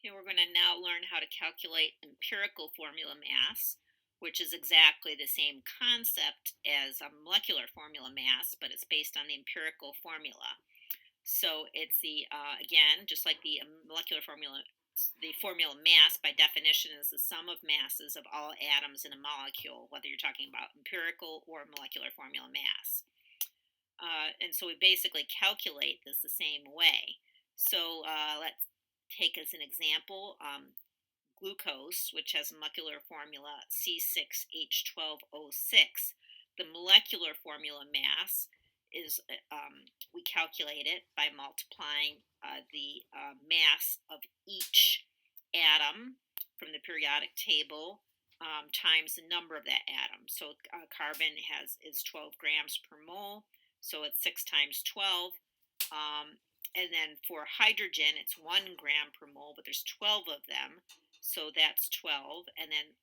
Okay, we're going to now learn how to calculate empirical formula mass, which is exactly the same concept as a molecular formula mass, but it's based on the empirical formula. So it's again, just like the molecular formula, the formula mass by definition is the sum of masses of all atoms in a molecule, whether you're talking about empirical or molecular formula mass. And so we basically calculate this the same way. So let's take as an example glucose, which has a molecular formula C6H12O6. The molecular formula mass is, we calculate it by multiplying the mass of each atom from the periodic table times the number of that atom. So carbon is 12 grams per mole, so it's 6 times 12. And then for hydrogen, it's 1 gram per mole, but there's 12 of them, so that's 12. And then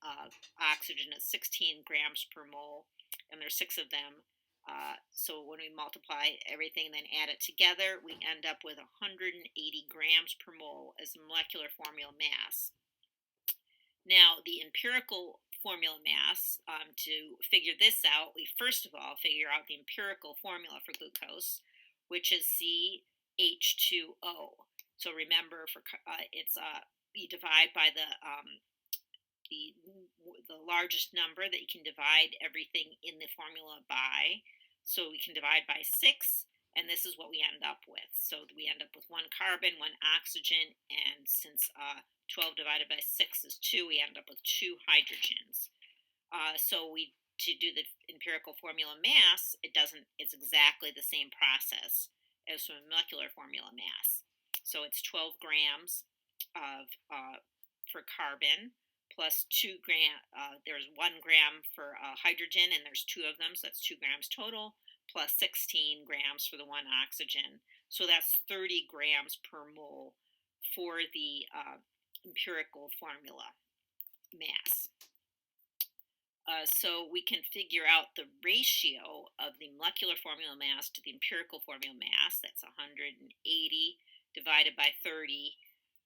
oxygen is 16 grams per mole, and there's 6 of them. So when we multiply everything and then add it together, we end up with 180 grams per mole as the molecular formula mass. Now, the empirical formula mass, to figure this out, we first of all figure out the empirical formula for glucose, which is CH2O. So remember, for it's you divide by the largest number that you can divide everything in the formula by. So we can divide by 6, and this is what we end up with. So we end up with 1 carbon, 1 oxygen, and since 12 divided by 6 is 2, we end up with 2 hydrogens. So to do the empirical formula mass, it's exactly the same process as for molecular formula mass. So it's 12 grams of for carbon plus 2 gram. There's 1 gram for hydrogen, and there's 2 of them, so that's 2 grams total, plus 16 grams for the 1 oxygen. So that's 30 grams per mole for the empirical formula mass. So we can figure out the ratio of the molecular formula mass to the empirical formula mass. That's 180 divided by 30,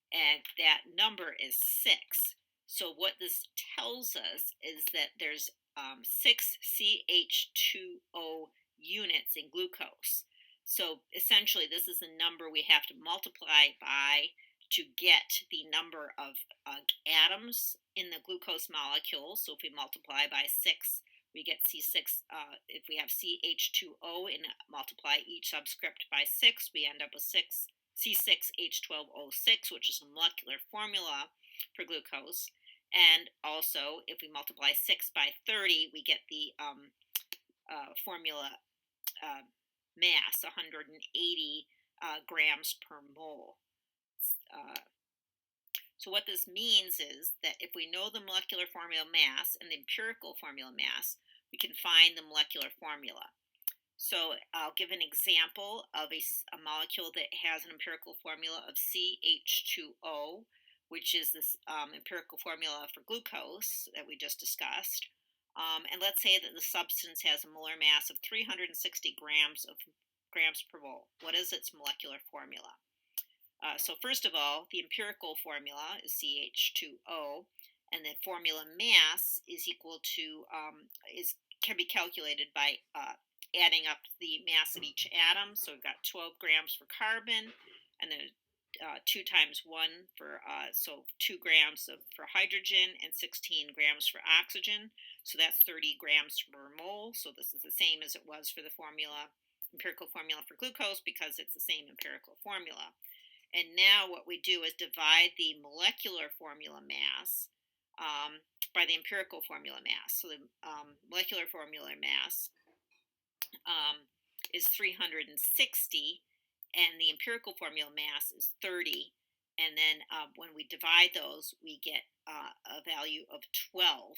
and that number is 6. So what this tells us is that there's 6 CH2O units in glucose. So essentially, this is the number we have to multiply by to get the number of atoms in the glucose molecule. So if we multiply by 6, we get C6. If we have CH2O and multiply each subscript by 6, we end up with C6H12O6, which is a molecular formula for glucose. And also, if we multiply 6 by 30, we get the formula mass, 180 grams per mole. So what this means is that if we know the molecular formula mass and the empirical formula mass, we can find the molecular formula. So I'll give an example of a molecule that has an empirical formula of CH2O, which is this empirical formula for glucose that we just discussed. And let's say that the substance has a molar mass of 360 grams per mole. What is its molecular formula? So first of all, the empirical formula is CH2O, and the formula mass is equal to can be calculated by adding up the mass of each atom. So we've got 12 grams for carbon, and then 2 times 1 for, so 2 grams for hydrogen and 16 grams for oxygen. So that's 30 grams per mole. So this is the same as it was for the empirical formula for glucose, because it's the same empirical formula. And now what we do is divide the molecular formula mass by the empirical formula mass. So the molecular formula mass is 360, and the empirical formula mass is 30. And then when we divide those, we get a value of 12.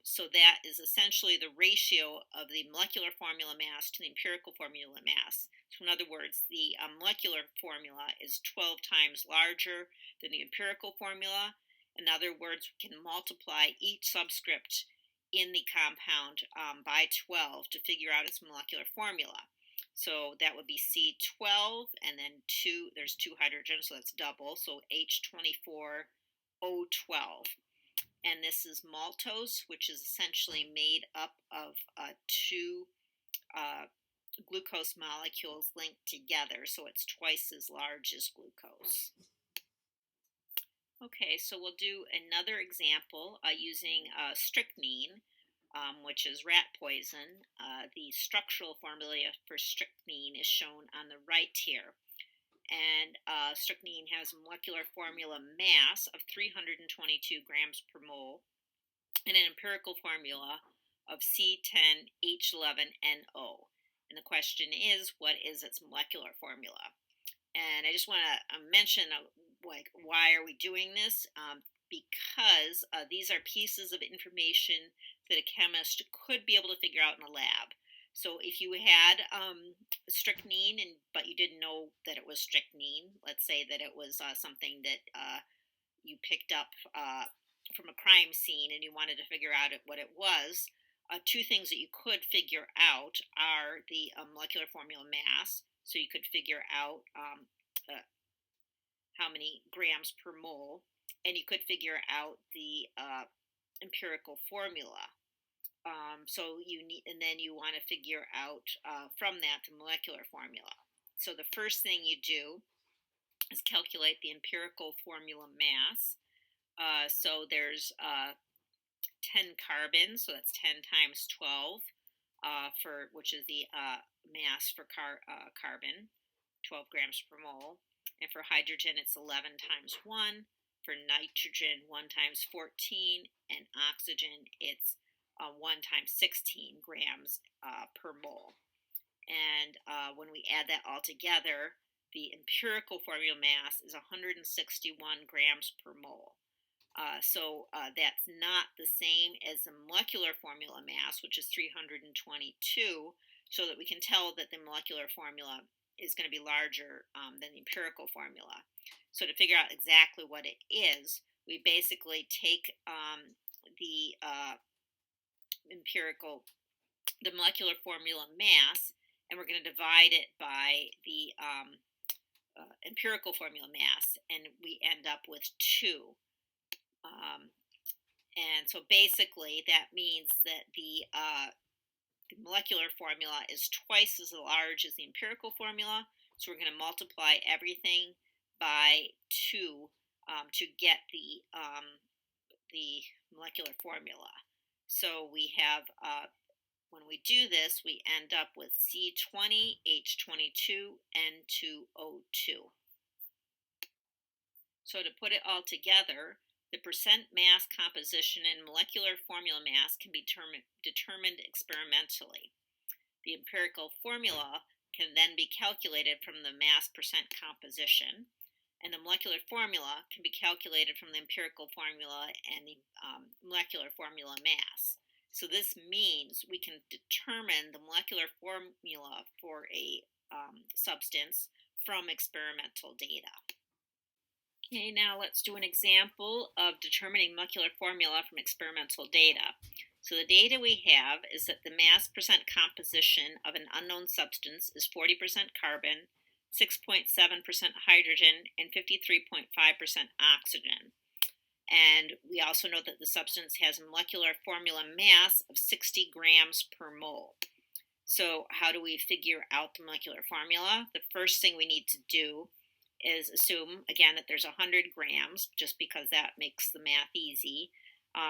So that is essentially the ratio of the molecular formula mass to the empirical formula mass. So in other words, the molecular formula is 12 times larger than the empirical formula. In other words, we can multiply each subscript in the compound by 12 to figure out its molecular formula. So that would be C12, and then there's two hydrogens, so that's double, so H24O12. And this is maltose, which is essentially made up of two glucose molecules linked together, so it's twice as large as glucose. Okay, so we'll do another example using strychnine, which is rat poison. The structural formula for strychnine is shown on the right here. And strychnine has a molecular formula mass of 322 grams per mole and an empirical formula of C10H11NO. And the question is, what is its molecular formula? And I just want to mention, why are we doing this? Because these are pieces of information that a chemist could be able to figure out in a lab. So if you had strychnine, but you didn't know that it was strychnine, let's say that it was something that you picked up from a crime scene and you wanted to figure out what it was, two things that you could figure out are the molecular formula mass. So you could figure out how many grams per mole, and you could figure out the empirical formula. And then you want to figure out from that the molecular formula. So the first thing you do is calculate the empirical formula mass. So there's 10 carbons, so that's 10 times 12, which is the mass for carbon, 12 grams per mole. And for hydrogen, it's 11 times 1. For nitrogen, 1 times 14. And oxygen, it's 1 times 16 grams per mole. And when we add that all together, the empirical formula mass is 161 grams per mole. So that's not the same as the molecular formula mass, which is 322, so that we can tell that the molecular formula is going to be larger than the empirical formula. So to figure out exactly what it is, we basically take the molecular formula mass, and we're going to divide it by the empirical formula mass, and we end up with 2. And so basically that means that the molecular formula is twice as large as the empirical formula. So we're going to multiply everything by 2 to get the molecular formula. So we have, when we do this, we end up with C20H22N2O2. So to put it all together, the percent mass composition and molecular formula mass can be determined experimentally. The empirical formula can then be calculated from the mass percent composition, and the molecular formula can be calculated from the empirical formula and the molecular formula mass. So this means we can determine the molecular formula for a substance from experimental data. Okay, now let's do an example of determining molecular formula from experimental data. So the data we have is that the mass percent composition of an unknown substance is 40% carbon, 6.7% hydrogen, and 53.5% oxygen. And we also know that the substance has a molecular formula mass of 60 grams per mole. So how do we figure out the molecular formula? The first thing we need to do is assume, again, that there's 100 grams, just because that makes the math easy.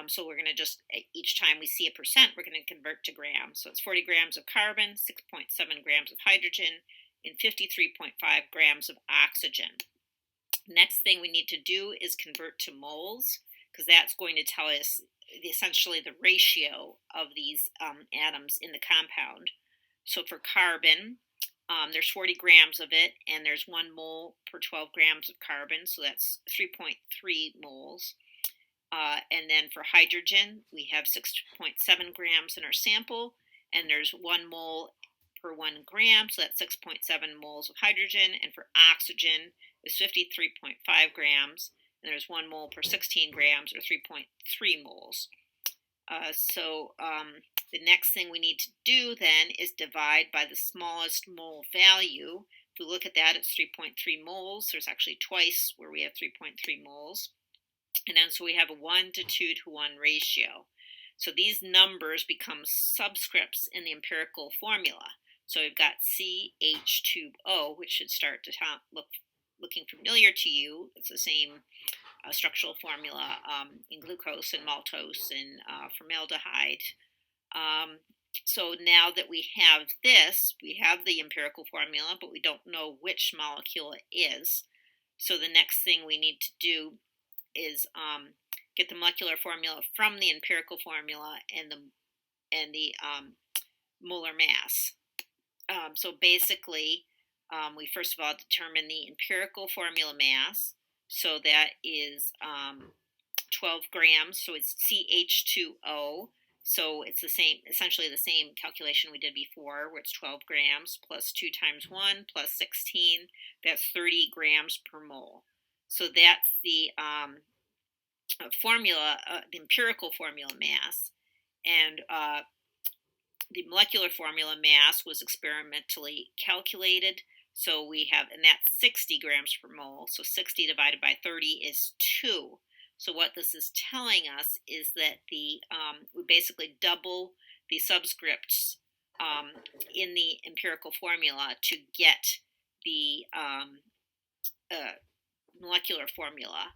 So we're going to just, each time we see a percent, we're going to convert to grams. So it's 40 grams of carbon, 6.7 grams of hydrogen, and 53.5 grams of oxygen. Next thing we need to do is convert to moles, because that's going to tell us essentially the ratio of these atoms in the compound. So for carbon, there's 40 grams of it, and there's 1 mole per 12 grams of carbon, so that's 3.3 moles. And then for hydrogen, we have 6.7 grams in our sample, and there's 1 mole per 1 gram, so that's 6.7 moles of hydrogen. And for oxygen, is 53.5 grams, and there's 1 mole per 16 grams, or 3.3 moles. The next thing we need to do then is divide by the smallest mole value. If we look at that, it's 3.3 moles. There's actually twice where we have 3.3 moles. And then so we have a 1 to 2 to 1 ratio. So these numbers become subscripts in the empirical formula. So we've got CH2O, which should start to looking familiar to you. It's the same structural formula in glucose and maltose and formaldehyde. So now that we have this, we have the empirical formula, but we don't know which molecule it is. So the next thing we need to do is get the molecular formula from the empirical formula and the molar mass. So basically, we first of all determine the empirical formula mass. So that is 12 grams. So it's CH2O. So it's the same, essentially the same calculation we did before, where it's 12 grams plus 2 times 1 plus 16. That's 30 grams per mole. So that's the formula, the empirical formula mass. And the molecular formula mass was experimentally calculated. So we have, and that's 60 grams per mole. So 60 divided by 30 is 2. So what this is telling us is that we basically double the subscripts in the empirical formula to get the molecular formula.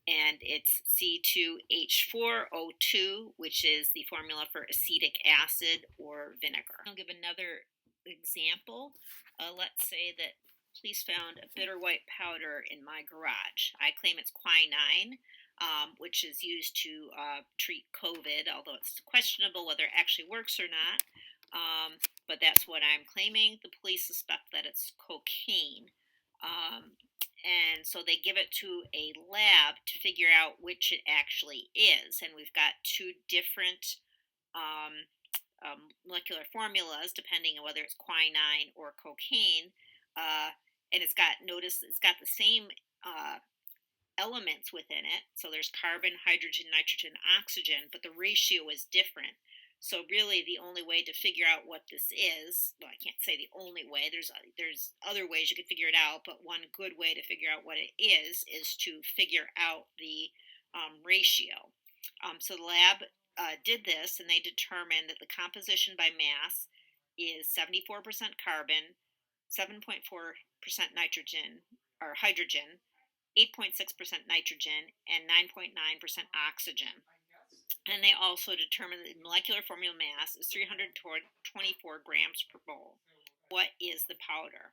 And it's C2H4O2, which is the formula for acetic acid or vinegar. I'll give another example. Let's say that police found a bitter white powder in my garage. I claim it's quinine, which is used to treat COVID, although it's questionable whether it actually works or not. But that's what I'm claiming. The police suspect that it's cocaine. And so they give it to a lab to figure out which it actually is. And we've got two different molecular formulas depending on whether it's quinine or cocaine. And it's got the same elements within it. So there's carbon, hydrogen, nitrogen, oxygen, but the ratio is different. So really the only way to figure out what this is, well, I can't say the only way, there's other ways you could figure it out, but one good way to figure out what it is to figure out the ratio. So the lab did this, and they determined that the composition by mass is 74% carbon, 7.4% nitrogen, or hydrogen, 8.6% nitrogen, and 9.9% oxygen. And they also determined that the molecular formula mass is 324 grams per mole. What is the powder?